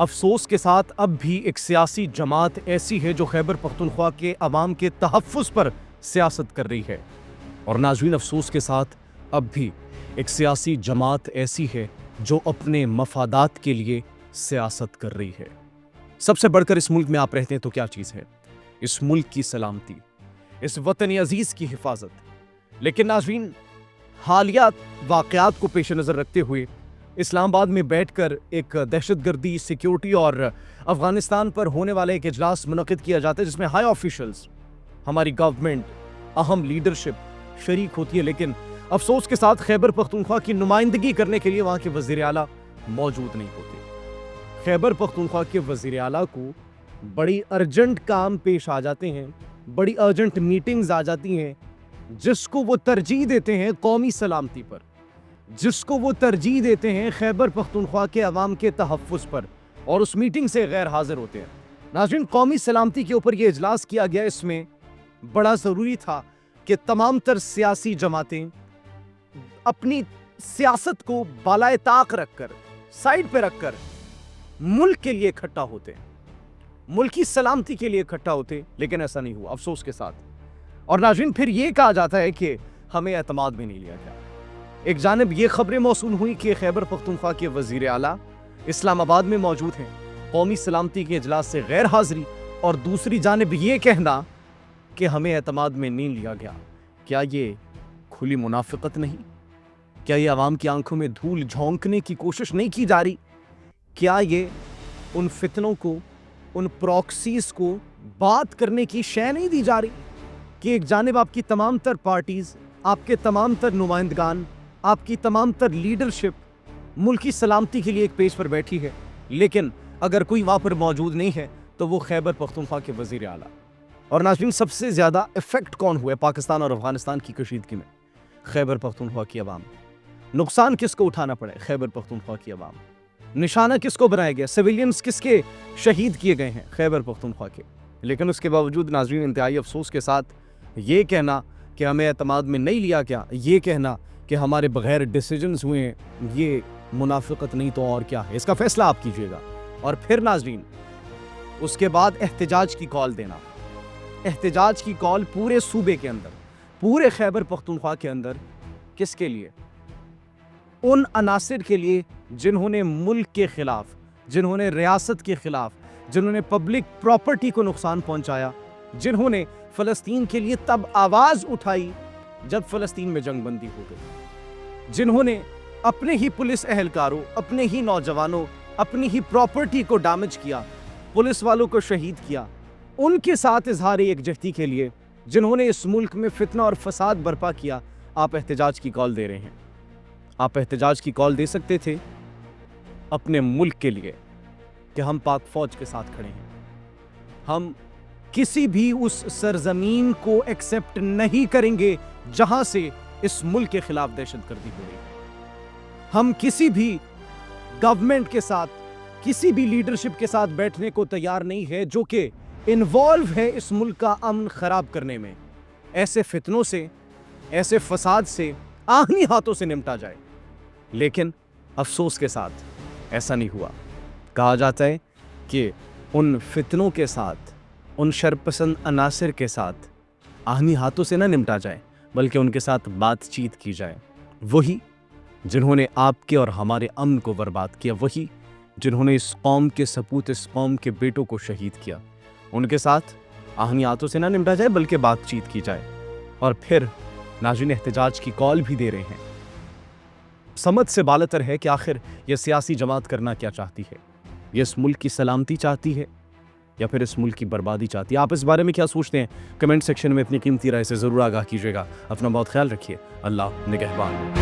افسوس کے ساتھ اب بھی ایک سیاسی جماعت ایسی ہے جو خیبر پختونخوا کے عوام کے تحفظ پر سیاست کر رہی ہے۔ اور ناظرین، افسوس کے ساتھ اب بھی ایک سیاسی جماعت ایسی ہے جو اپنے مفادات کے لیے سیاست کر رہی ہے۔ سب سے بڑھ کر اس ملک میں آپ رہتے ہیں تو کیا چیز ہے؟ اس ملک کی سلامتی، اس وطن عزیز کی حفاظت۔ لیکن ناظرین، حالیہ واقعات کو پیش نظر رکھتے ہوئے اسلام آباد میں بیٹھ کر ایک دہشت گردی، سیکیورٹی اور افغانستان پر ہونے والا ایک اجلاس منعقد کیا جاتا ہے جس میں ہائی آفیشلز، ہماری گورنمنٹ، اہم لیڈرشپ شریک ہوتی ہے، لیکن افسوس کے ساتھ خیبر پختونخوا کی نمائندگی کرنے کے لیے وہاں کے وزیر اعلیٰ موجود نہیں ہوتے۔ خیبر پختونخوا کے وزیر اعلیٰ کو بڑی ارجنٹ کام پیش آ جاتے ہیں، بڑی ارجنٹ میٹنگز آ جاتی ہیں، جس کو وہ ترجیح دیتے ہیں قومی سلامتی پر، جس کو وہ ترجیح دیتے ہیں خیبر پختونخوا کے عوام کے تحفظ پر، اور اس میٹنگ سے غیر حاضر ہوتے ہیں۔ ناظرین، قومی سلامتی کے اوپر یہ اجلاس کیا گیا، اس میں بڑا ضروری تھا کہ تمام تر سیاسی جماعتیں اپنی سیاست کو بالائے طاق رکھ کر، سائیڈ پہ رکھ کر ملک کے لیے اکٹھا ہوتے، ملک کی سلامتی کے لیے اکٹھا ہوتے، لیکن ایسا نہیں ہوا افسوس کے ساتھ۔ اور ناظرین، پھر یہ کہا جاتا ہے کہ ہمیں اعتماد میں نہیں لیا گیا۔ ایک جانب یہ خبریں موصول ہوئی کہ خیبر پختونخوا کے وزیر اعلیٰ اسلام آباد میں موجود ہیں، قومی سلامتی کے اجلاس سے غیر حاضری، اور دوسری جانب یہ کہنا کہ ہمیں اعتماد میں نہیں لیا گیا۔ کیا یہ کھلی منافقت نہیں؟ کیا یہ عوام کی آنکھوں میں دھول جھونکنے کی کوشش نہیں کی جا رہی؟ کیا یہ ان فتنوں کو، ان پروکسیز کو بات کرنے کی شے نہیں دی جا رہی کہ ایک جانب آپ کی تمام تر پارٹیز، آپ کے تمام تر نمائندگان، آپ کی تمام تر لیڈرشپ ملک کی سلامتی کے لیے ایک پیج پر بیٹھی ہے، لیکن اگر کوئی وہاں پر موجود نہیں ہے تو وہ خیبر پختونخوا کے وزیر اعلیٰ۔ اور ناظرین، سب سے زیادہ افیکٹ کون ہوا ہے پاکستان اور افغانستان کی کشیدگی میں؟ خیبر پختونخوا کی عوام۔ نقصان کس کو اٹھانا پڑے؟ خیبر پختونخوا کی عوام۔ نشانہ کس کو بنایا گیا؟ سویلینز کس کے شہید کیے گئے ہیں؟ خیبر پختونخوا کے۔ لیکن اس کے باوجود ناظرین، انتہائی افسوس کے ساتھ یہ کہنا کہ ہمیں اعتماد میں نہیں لیا گیا، یہ کہنا کہ ہمارے بغیر ڈیسیجنز ہوئے ہیں، یہ منافقت نہیں تو اور کیا ہے؟ اس کا فیصلہ آپ کیجئے گا۔ اور پھر ناظرین، اس کے بعد احتجاج کی کال دینا، احتجاج کی کال پورے صوبے کے اندر، پورے خیبر پختونخوا کے اندر، کس کے لیے؟ ان عناصر کے لیے جنہوں نے ملک کے خلاف، جنہوں نے ریاست کے خلاف، جنہوں نے پبلک پراپرٹی کو نقصان پہنچایا، جنہوں نے فلسطین کے لیے تب آواز اٹھائی جب فلسطین میں جنگ بندی ہو گئی، جنہوں نے اپنے ہی پولیس اہلکاروں، اپنے ہی نوجوانوں، اپنی ہی پراپرٹی کو ڈیمیج کیا، پولیس والوں کو شہید کیا، ان کے ساتھ اظہار یکجہتی کے لیے جنہوں نے اس ملک میں فتنہ اور فساد برپا کیا، آپ احتجاج کی کال دے رہے ہیں۔ آپ احتجاج کی کال دے سکتے تھے اپنے ملک کے لیے کہ ہم پاک فوج کے ساتھ کھڑے ہیں، ہم کسی بھی اس سرزمین کو ایکسپٹ نہیں کریں گے جہاں سے اس ملک کے خلاف دہشت گردی ہو رہی ہے، ہم کسی بھی گورنمنٹ کے ساتھ، کسی بھی لیڈرشپ کے ساتھ بیٹھنے کو تیار نہیں ہے جو کہ انوالو ہے اس ملک کا امن خراب کرنے میں۔ ایسے فتنوں سے، ایسے فساد سے آہنی ہاتھوں سے نمٹا جائے، لیکن افسوس کے ساتھ ایسا نہیں ہوا۔ کہا جاتا ہے کہ ان فتنوں کے ساتھ، ان شرپسند عناصر کے ساتھ آہنی ہاتھوں سے نہ نمٹا جائے، بلکہ ان کے ساتھ بات چیت کی جائے۔ وہی جنہوں نے آپ کے اور ہمارے امن کو برباد کیا، وہی جنہوں نے اس قوم کے سپوت، اس قوم کے بیٹوں کو شہید کیا، ان کے ساتھ آہنی ہاتھوں سے نہ نمٹا جائے بلکہ بات چیت کی جائے۔ اور پھر ناظرین، احتجاج کی کال بھی دے رہے ہیں۔ سمجھ سے بالاتر ہے کہ آخر یہ سیاسی جماعت کرنا کیا چاہتی ہے؟ یہ اس ملک کی سلامتی چاہتی ہے یا پھر اس ملک کی بربادی چاہتی ہے؟ آپ اس بارے میں کیا سوچتے ہیں؟ کمنٹ سیکشن میں اپنی قیمتی رائے سے ضرور آگاہ کیجیے گا۔ اپنا بہت خیال رکھیے۔ اللہ نگہبان۔